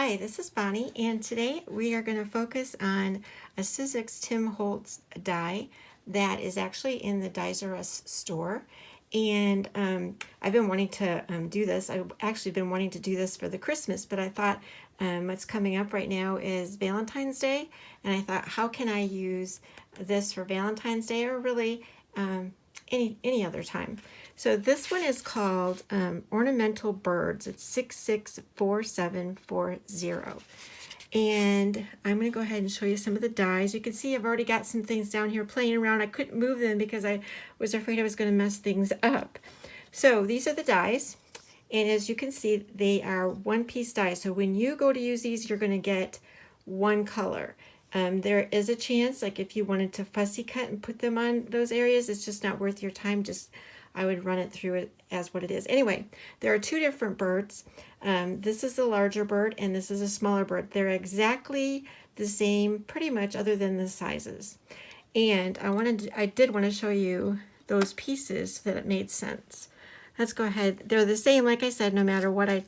Hi, this is Bonnie, and today we are going to focus on a Sizzix Tim Holtz die that is actually in the DiesRUs store. And I've been wanting to do this. I've actually been wanting to do this for the Christmas, but I thought what's coming up right now is Valentine's Day, and I thought, how can I use this for Valentine's Day, or really any other time? So this one is called Ornamental Birds. It's 664740. And I'm going to go ahead and show you some of the dies. You can see I've already got some things down here playing around. I couldn't move them because I was afraid I was going to mess things up. So these are the dies. And as you can see, they are one-piece dies. So when you go to use these, you're going to get one color. There is a chance, like if you wanted to fussy cut and put them on those areas, it's just not worth your time. I would run it through it as what it is. Anyway, there are two different birds. This is the larger bird and this is a smaller bird. They're exactly the same pretty much, other than the sizes. And I did want to show you those pieces so that it made sense. Let's go ahead. They're the same, like I said, no matter what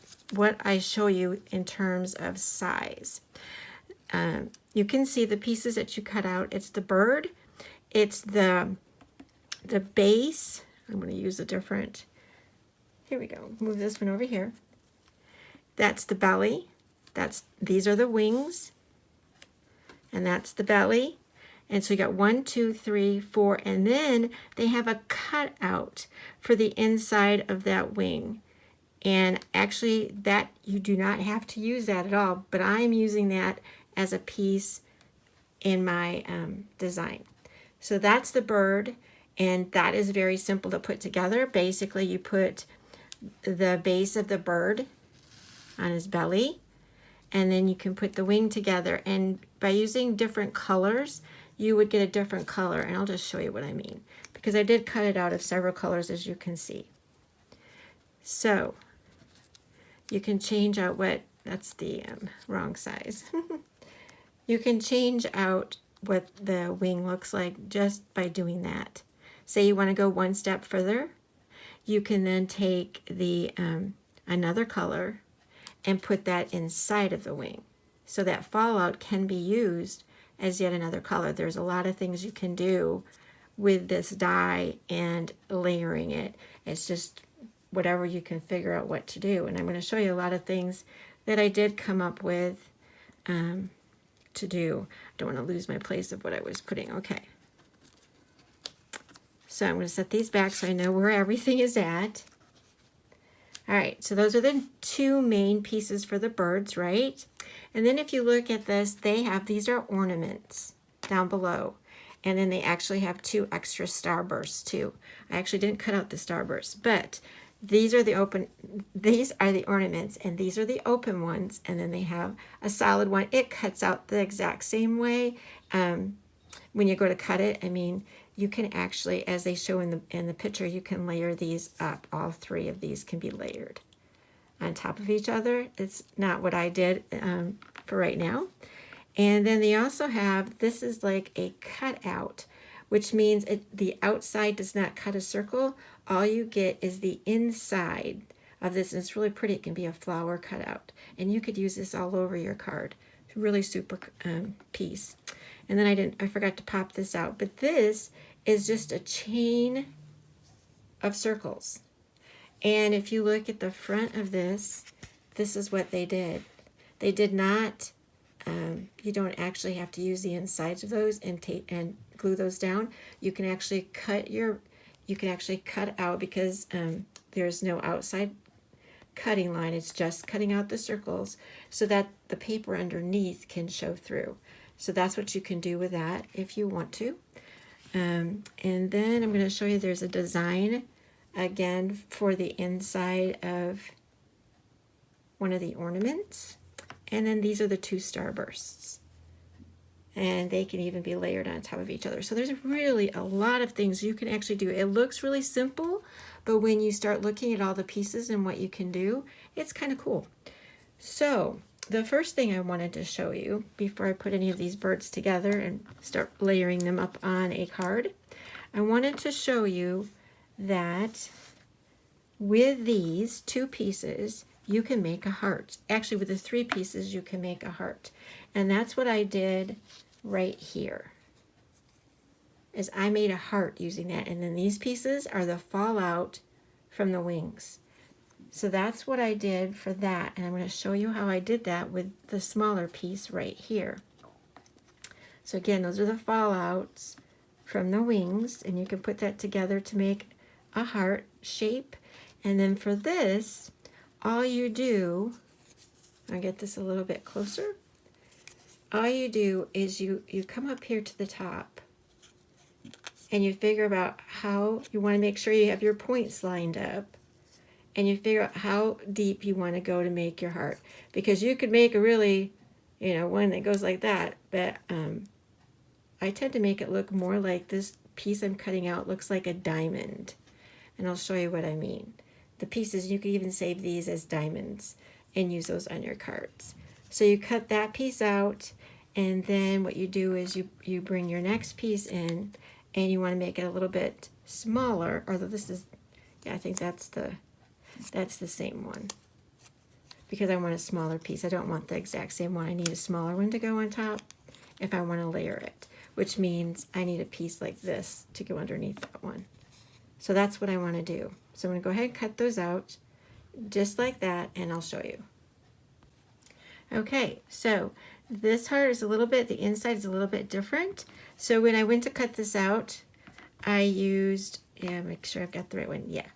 I show you in terms of size. You can see the pieces that you cut out. It's the bird, it's the base. I'm going to use a different, here we go, move this one over here. That's the belly, these are the wings, and that's the belly. And so you got 1, 2, 3, 4, and then they have a cutout for the inside of that wing. And actually that, you do not have to use that at all, but I'm using that as a piece in my design. So that's the bird. And that is very simple to put together. Basically, you put the base of the bird on his belly, and then you can put the wing together. And by using different colors, you would get a different color. And I'll just show you what I mean, because I did cut it out of several colors, as you can see. So you can change out that's the wrong size. You can change out what the wing looks like just by doing that. Say you want to go one step further, you can then take the another color and put that inside of the wing. So that fallout can be used as yet another color. There's a lot of things you can do with this die and layering it. It's just whatever you can figure out what to do. And I'm going to show you a lot of things that I did come up with to do. I don't want to lose my place of what I was putting. Okay. So I'm going to set these back so I know where everything is at. All right, so those are the two main pieces for the birds, right? And then if you look at this, these are ornaments down below. And then they actually have two extra starbursts too. I actually didn't cut out the starbursts, but these are the ornaments, and these are the open ones. And then they have a solid one. It cuts out the exact same way. When you go to cut it, I mean, you can actually, as they show in the picture, you can layer these up. All three of these can be layered on top of each other. It's not what I did for right now. And then they also have, this is like a cutout, which means the outside does not cut a circle. All you get is the inside of this, and it's really pretty. It can be a flower cutout, and you could use this all over your card. It's a really super piece. And then I forgot to pop this out, but this is just a chain of circles. And if you look at the front of this, this is what they did. They did not, you don't actually have to use the insides of those and glue those down. You can actually cut out, because there's no outside cutting line. It's just cutting out the circles so that the paper underneath can show through. So that's what you can do with that if you want to. And then I'm going to show you there's a design again for the inside of one of the ornaments. And then these are the two starbursts. And they can even be layered on top of each other. So there's really a lot of things you can actually do. It looks really simple, but when you start looking at all the pieces and what you can do, it's kind of cool. So the first thing I wanted to show you before I put any of these birds together and start layering them up on a card, I wanted to show you that with these two pieces, you can make a heart. Actually, with the 3 pieces, you can make a heart. And that's what I did right here, is I made a heart using that. And then these pieces are the fallout from the wings. So that's what I did for that. And I'm going to show you how I did that with the smaller piece right here. So again, those are the fallouts from the wings, and you can put that together to make a heart shape. And then for this, all you do, I'll get this a little bit closer. All you do is you come up here to the top, and you figure about how you want to make sure you have your points lined up, and you figure out how deep you want to go to make your heart. Because you could make a really, you know, one that goes like that, but I tend to make it look more like this piece I'm cutting out looks like a diamond. And I'll show you what I mean. The pieces, you can even save these as diamonds and use those on your cards. So you cut that piece out, and then what you do is you bring your next piece in, and you want to make it a little bit smaller, although this is, yeah, I think that's the same one, because I want a smaller piece. I don't want the exact same one. I need a smaller one to go on top if I want to layer it, which means I need a piece like this to go underneath that one. So that's what I want to do. So I'm going to go ahead and cut those out just like that, and I'll show you. Okay, so this heart is a little bit, the inside is a little bit different. So when I went to cut this out, I used, yeah, make sure I've got the right one, yeah.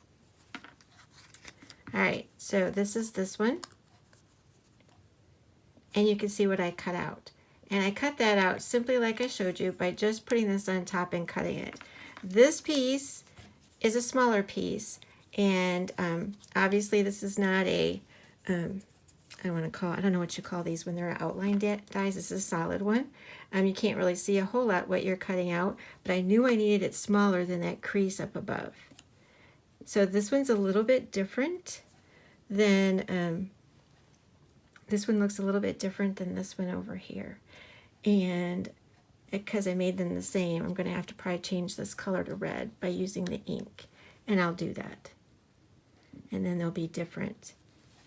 All right, so this is this one, and you can see what I cut out. And I cut that out simply like I showed you by just putting this on top and cutting it. This piece is a smaller piece, and obviously this is not a, I don't know what you call these when they're outline dies. This is a solid one. You can't really see a whole lot what you're cutting out, but I knew I needed it smaller than that crease up above. So this one's a little bit different than, this one looks a little bit different than this one over here. And because I made them the same, I'm going to have to probably change this color to red by using the ink. And I'll do that. And then they'll be different.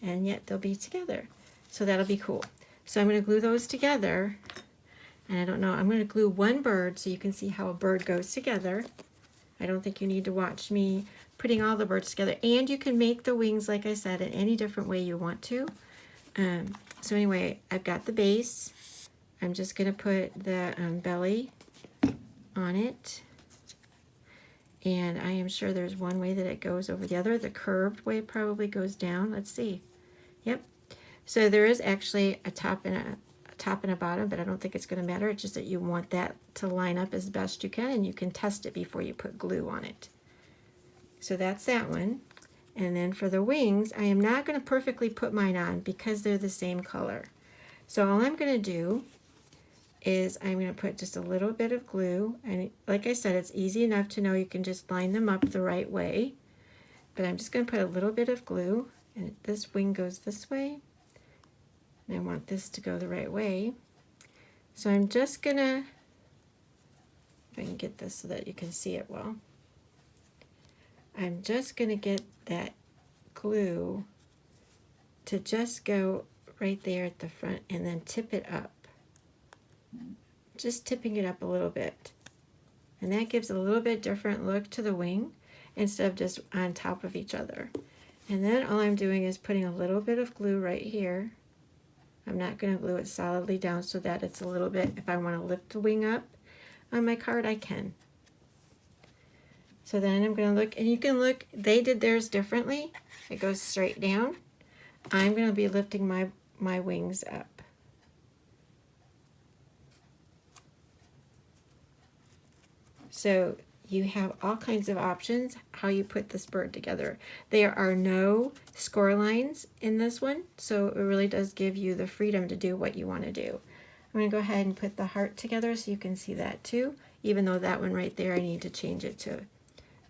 And yet they'll be together. So that'll be cool. So I'm going to glue those together. And I don't know, I'm going to glue one bird so you can see how a bird goes together. I don't think you need to watch me putting all the birds together. And you can make the wings, like I said, in any different way you want to. So anyway, I've got the base. I'm just going to put the belly on it. And I am sure there's one way that it goes over the other. The curved way probably goes down. Let's see. Yep. So there is actually a top and a bottom, but I don't think it's going to matter. It's just that you want that to line up as best you can, and you can test it before you put glue on it. So that's that one. And then for the wings, I am not going to perfectly put mine on because they're the same color. So all I'm going to do is I'm going to put just a little bit of glue, and like I said, it's easy enough to know you can just line them up the right way. But I'm just going to put a little bit of glue, and this wing goes this way, and I want this to go the right way. So I'm just going to, if I can get this so that you can see it well, I'm just going to get that glue to just go right there at the front and then tip it up. Just tipping it up a little bit. And that gives a little bit different look to the wing instead of just on top of each other. And then all I'm doing is putting a little bit of glue right here. I'm not going to glue it solidly down so that it's a little bit, if I want to lift the wing up on my card, I can. So then I'm going to look, and you can look, they did theirs differently. It goes straight down. I'm going to be lifting my wings up. So you have all kinds of options how you put this bird together. There are no score lines in this one, so it really does give you the freedom to do what you want to do. I'm going to go ahead and put the heart together so you can see that too, even though that one right there I need to change it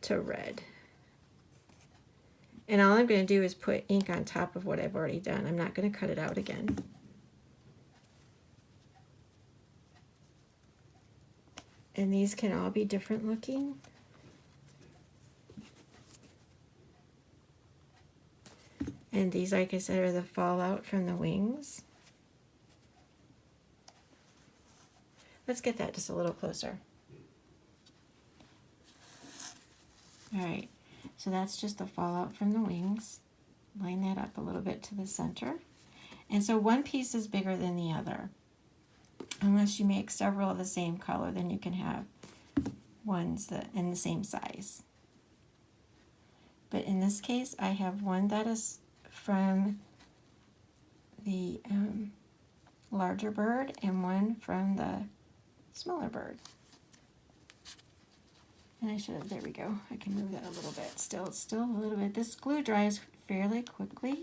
to red. And all I'm going to do is put ink on top of what I've already done. I'm not going to cut it out again. And these can all be different looking. And these, like I said, are the fallout from the wings. Let's get that just a little closer. All right, so that's just the fallout from the wings. Line that up a little bit to the center. And so one piece is bigger than the other. Unless you make several of the same color, then you can have ones that in the same size. But in this case, I have one that is from the larger bird and one from the smaller bird. And I should have, there we go. I can move that a little bit. Still a little bit. This glue dries fairly quickly,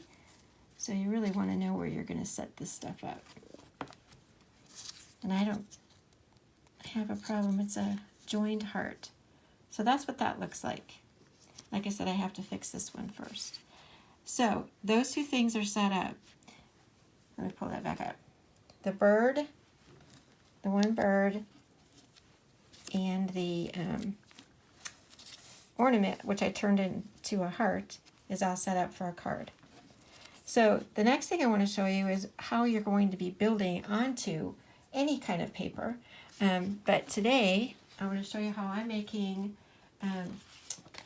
so you really want to know where you're going to set this stuff up. And I don't have a problem. It's a joined heart. So that's what that looks like. Like I said, I have to fix this one first. So those two things are set up. Let me pull that back up. The bird, the one bird, and the ornament, which I turned into a heart, is all set up for a card. So the next thing I want to show you is how you're going to be building onto any kind of paper. But today I want to show you how I'm making.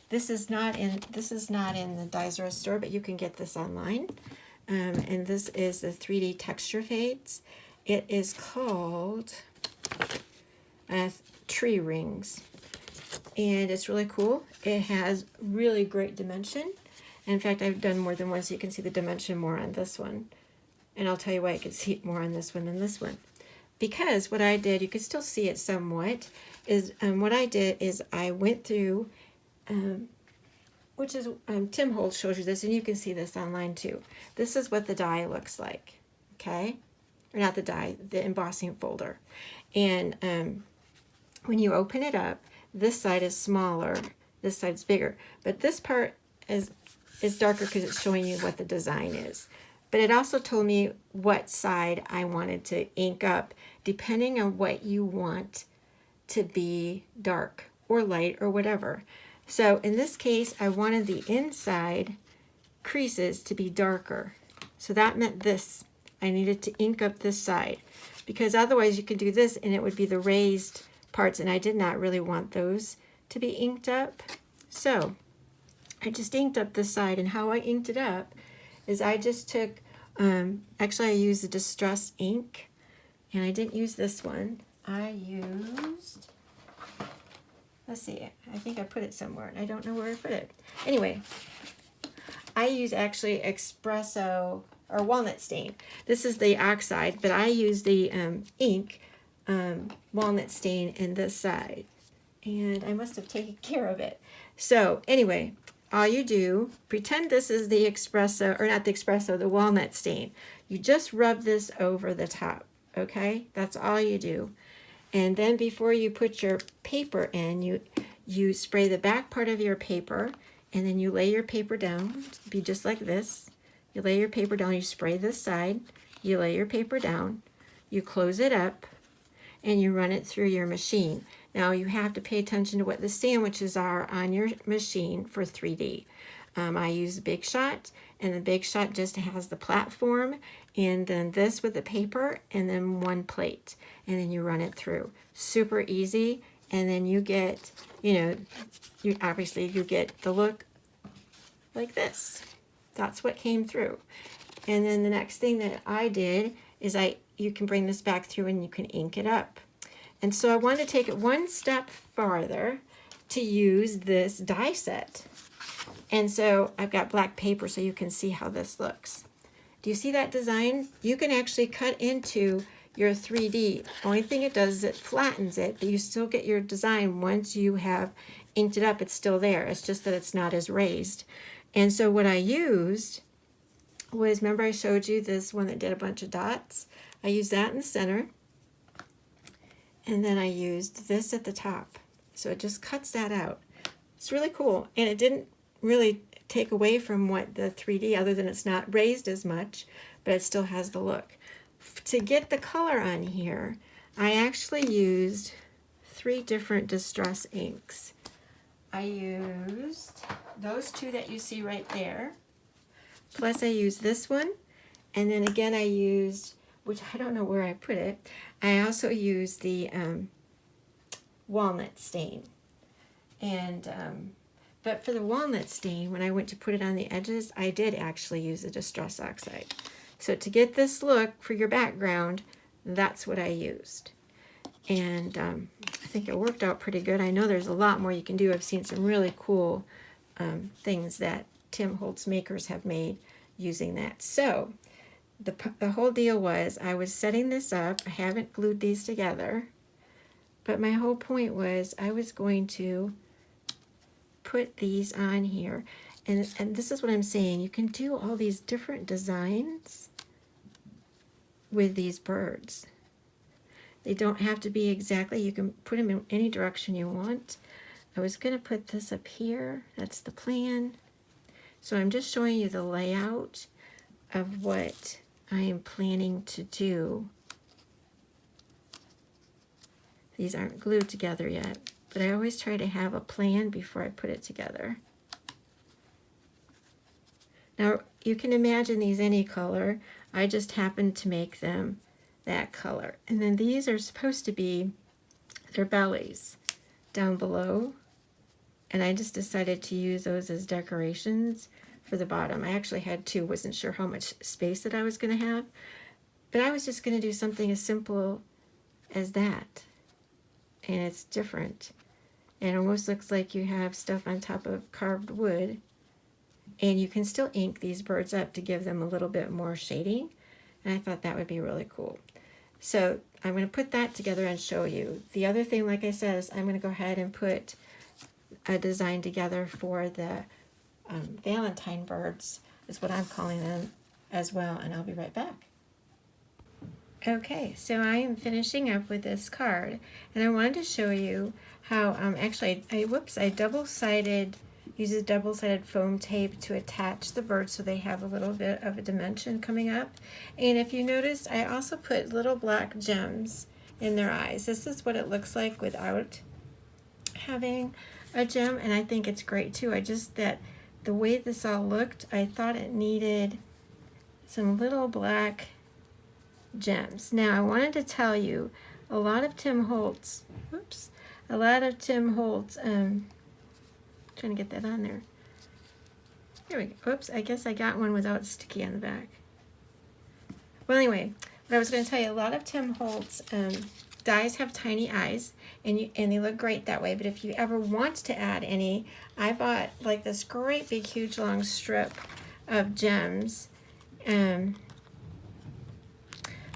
This is not in the DiesRUs store, but you can get this online. And this is the 3D texture fades. It is called Tree Rings. And it's really cool. It has really great dimension. In fact, I've done more than one, so you can see the dimension more on this one. And I'll tell you why I can see it more on this one than this one. Because what I did, you can still see it somewhat, is what I did is I went through, which is, Tim Holtz shows you this, and you can see this online too. This is what the die looks like, okay? Or not the die, the embossing folder. And when you open it up, this side is smaller, this side's bigger. But this part is darker because it's showing you what the design is. But it also told me what side I wanted to ink up, depending on what you want to be dark or light or whatever. So in this case, I wanted the inside creases to be darker. So that meant this. I needed to ink up this side, because otherwise you could do this and it would be the raised parts, and I did not really want those to be inked up. So I just inked up this side, and how I inked it up is I just took, actually I used the Distress ink, and I didn't use this one. I used, let's see, I think I put it somewhere. I don't know where I put it. Anyway, I use actually espresso or walnut stain. This is the oxide, but I use the ink, walnut stain in this side. And I must have taken care of it. So anyway, all you do, pretend this is the espresso, or not the espresso, the walnut stain. You just rub this over the top, okay? That's all you do. And then before you put your paper in, you spray the back part of your paper, and then you lay your paper down, be just like this. You lay your paper down, you spray this side, you lay your paper down, you close it up, and you run it through your machine. Now you have to pay attention to what the sandwiches are on your machine for 3D. I use Big Shot, and the Big Shot just has the platform, and then this with the paper, and then one plate, and then you run it through. Super easy, and then you get, you obviously you get the look like this. That's what came through. And then the next thing that I did is you can bring this back through and you can ink it up. And so I want to take it one step farther to use this die set. And so I've got black paper so you can see how this looks. Do you see that design? You can actually cut into your 3D. Only thing it does is it flattens it, but you still get your design once you have inked it up. It's still there. It's just that it's not as raised. And so what I used was, remember I showed you this one that did a bunch of dots? I used that in the center. And then I used this at the top. So it just cuts that out. It's really cool. And it didn't really take away from what the 3D, other than it's not raised as much, but it still has the look. To get the color on here, I actually used 3 different Distress inks. I used those 2 that you see right there. Plus I used this one. And then again I used, which I don't know where I put it, I also used the walnut stain. And but for the walnut stain, when I went to put it on the edges, I did actually use the Distress Oxide. So to get this look for your background, that's what I used. And I think it worked out pretty good. I know there's a lot more you can do. I've seen some really cool things that Tim Holtz makers have made using that. So the whole deal was I was setting this up. I haven't glued these together. But my whole point was I was going to put these on here. And this is what I'm saying. You can do all these different designs with these birds. They don't have to be exactly, you can put them in any direction you want. I was going to put this up here. That's the plan. So I'm just showing you the layout of what I am planning to do. These aren't glued together yet, but I always try to have a plan before I put it together. Now, you can imagine these any color. I just happened to make them that color. And then these are supposed to be their bellies down below. And I just decided to use those as decorations for the bottom. I actually had two, wasn't sure how much space that I was going to have. But I was just going to do something as simple as that. And it's different. And it almost looks like you have stuff on top of carved wood. And you can still ink these birds up to give them a little bit more shading. And I thought that would be really cool. So I'm going to put that together and show you. The other thing, like I said, is I'm going to go ahead and put a design together for the Valentine birds, is what I'm calling them as well. And I'll be right back. Okay, so I am finishing up with this card. And I wanted to show you how, actually, I double-sided, uses double-sided foam tape to attach the birds so they have a little bit of a dimension coming up. And if you notice, I also put little black gems in their eyes. This is what it looks like without having a gem, and I think it's great too. that the way this all looked, I thought it needed some little black gems. Now I wanted to tell you, a lot of Tim Holtz, trying to get that on there. Here we go. Oops, I guess I got one without sticky on the back. Well, anyway, what I was going to tell you, a lot of Tim Holtz dies have tiny eyes, and they look great that way. But if you ever want to add any, I bought like this great big huge long strip of gems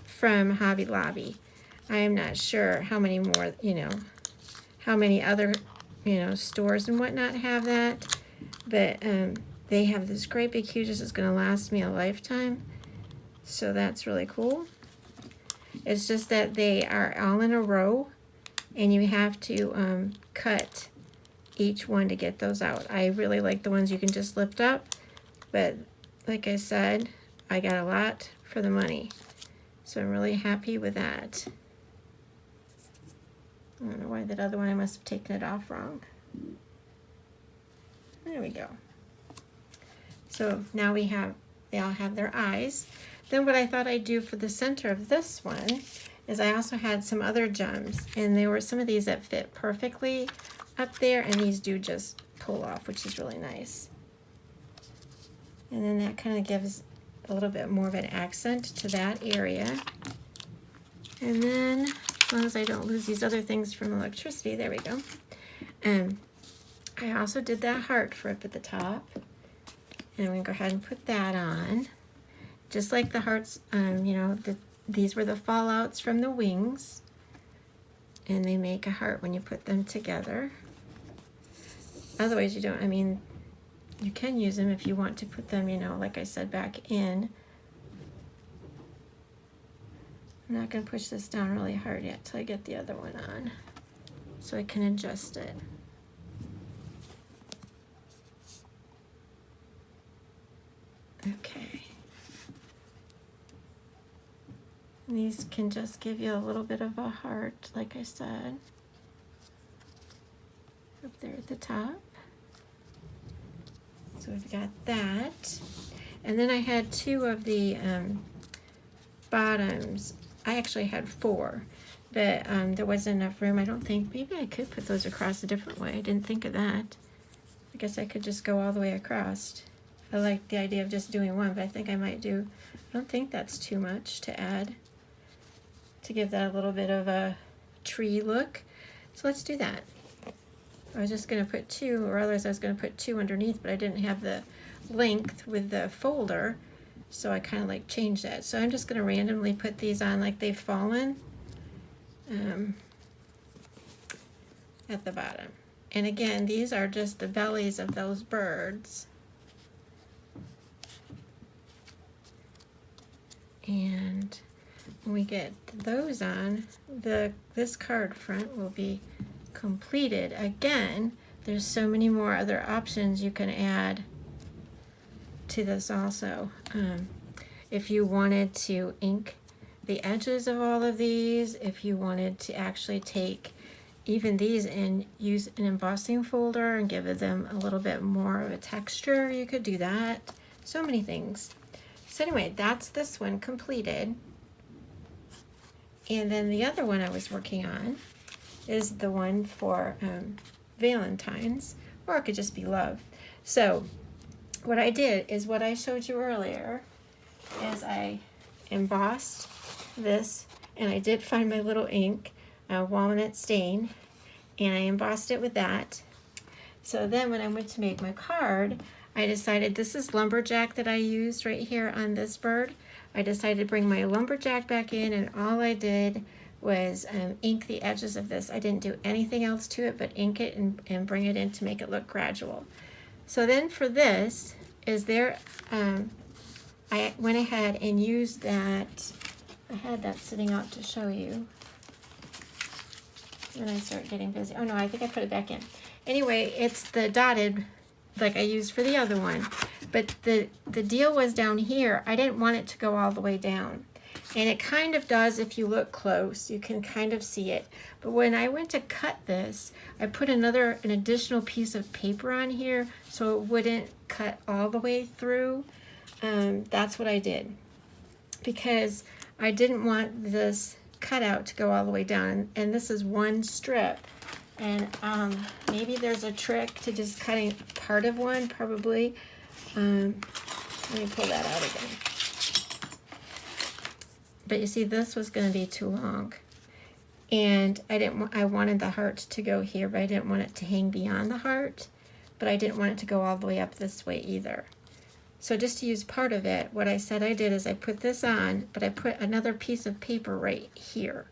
from Hobby Lobby. I am not sure how many more, how many other stores and whatnot have that, but they have this great big huge, this is going to last me a lifetime, so that's really cool. It's just that they are all in a row, and you have to cut each one to get those out. I really like the ones you can just lift up, but like I said, I got a lot for the money, so I'm really happy with that. I don't know why that other one, I must have taken it off wrong. There we go. So now they all have their eyes. Then what I thought I'd do for the center of this one is I also had some other gems, and there were some of these that fit perfectly up there, and these do just pull off, which is really nice. And then that kind of gives a little bit more of an accent to that area. And then, as long as I don't lose these other things from electricity, there we go. I also did that heart for up at the top. And I'm going to go ahead and put that on. Just like the hearts, these were the fallouts from the wings. And they make a heart when you put them together. Otherwise, you don't, you can use them if you want to put them, like I said, back in. I'm not going to push this down really hard yet till I get the other one on, so I can adjust it. Okay. And these can just give you a little bit of a heart, like I said, up there at the top. So we've got that. And then I had 2 of the bottoms. I actually had 4, but there wasn't enough room. I don't think, maybe I could put those across a different way. I didn't think of that. I guess I could just go all the way across. I like the idea of just doing one, but I think I might do, I don't think that's too much to add to give that a little bit of a tree look. So let's do that. I was just gonna put 2, or otherwise I was gonna put 2 underneath, but I didn't have the length with the folder, so I kind of like changed that. So I'm just gonna randomly put these on like they've fallen at the bottom. And again, these are just the bellies of those birds. And when we get those on, this card front will be completed. Again, there's so many more other options you can add to this also. If you wanted to ink the edges of all of these, if you wanted to actually take even these and use an embossing folder and give them a little bit more of a texture, you could do that. So many things. So anyway, that's this one completed. And then the other one I was working on is the one for Valentine's, or it could just be love. So what I did is what I showed you earlier is I embossed this, and I did find my little ink, Walnut Stain, and I embossed it with that. So then when I went to make my card, I decided, this is Lumberjack that I used right here on this bird. I decided to bring my Lumberjack back in, and all I did was ink the edges of this. I didn't do anything else to it but ink it and bring it in to make it look gradual. So then for this, I went ahead and used that. I had that sitting out to show you. Then I start getting busy. Oh no, I think I put it back in. Anyway, it's the dotted like I used for the other one. But the deal was down here, I didn't want it to go all the way down. And it kind of does if you look close. You can kind of see it. But when I went to cut this, I put an additional piece of paper on here so it wouldn't cut all the way through. That's what I did. Because I didn't want this cutout to go all the way down. And this is one strip. And maybe there's a trick to just cutting part of one, probably. Let me pull that out again. But you see, this was going to be too long. And I wanted the heart to go here, but I didn't want it to hang beyond the heart. But I didn't want it to go all the way up this way either. So just to use part of it, what I said I did is I put this on, but I put another piece of paper right here.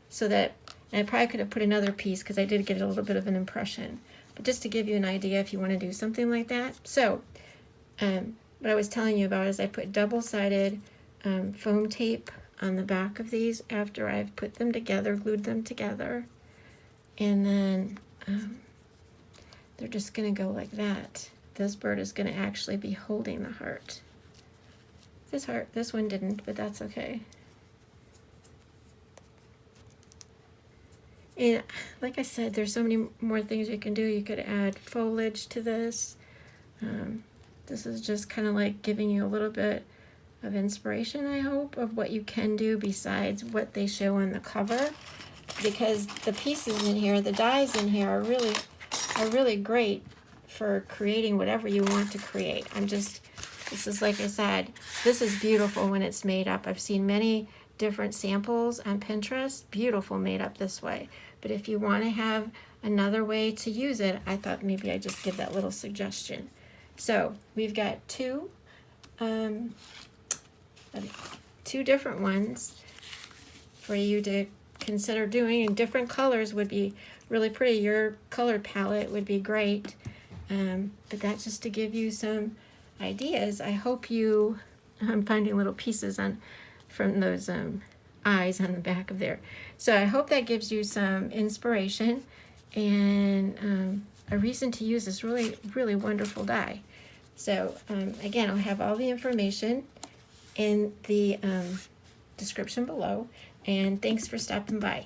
So that, and I probably could have put another piece because I did get a little bit of an impression. But just to give you an idea if you want to do something like that. So what I was telling you about is I put double-sided foam tape on the back of these after I've put them together, glued them together. And then they're just going to go like that. This bird is going to actually be holding the heart. This one didn't, but that's okay. And like I said, there's so many more things you can do. You could add foliage to this. This is just kind of like giving you a little bit of inspiration, I hope, of what you can do besides what they show on the cover. Because the pieces in here, the dies in here are really great for creating whatever you want to create. This is, like I said, this is beautiful when it's made up. I've seen many different samples on Pinterest, beautiful made up this way. But if you want to have another way to use it, I thought maybe I'd just give that little suggestion. So we've got two different ones for you to consider doing, and different colors would be really pretty. Your color palette would be great. But that's just to give you some ideas. I hope I'm finding little pieces from those eyes on the back of there. So I hope that gives you some inspiration and a reason to use this really wonderful die. So again, I'll have all the information in the description below, and thanks for stopping by.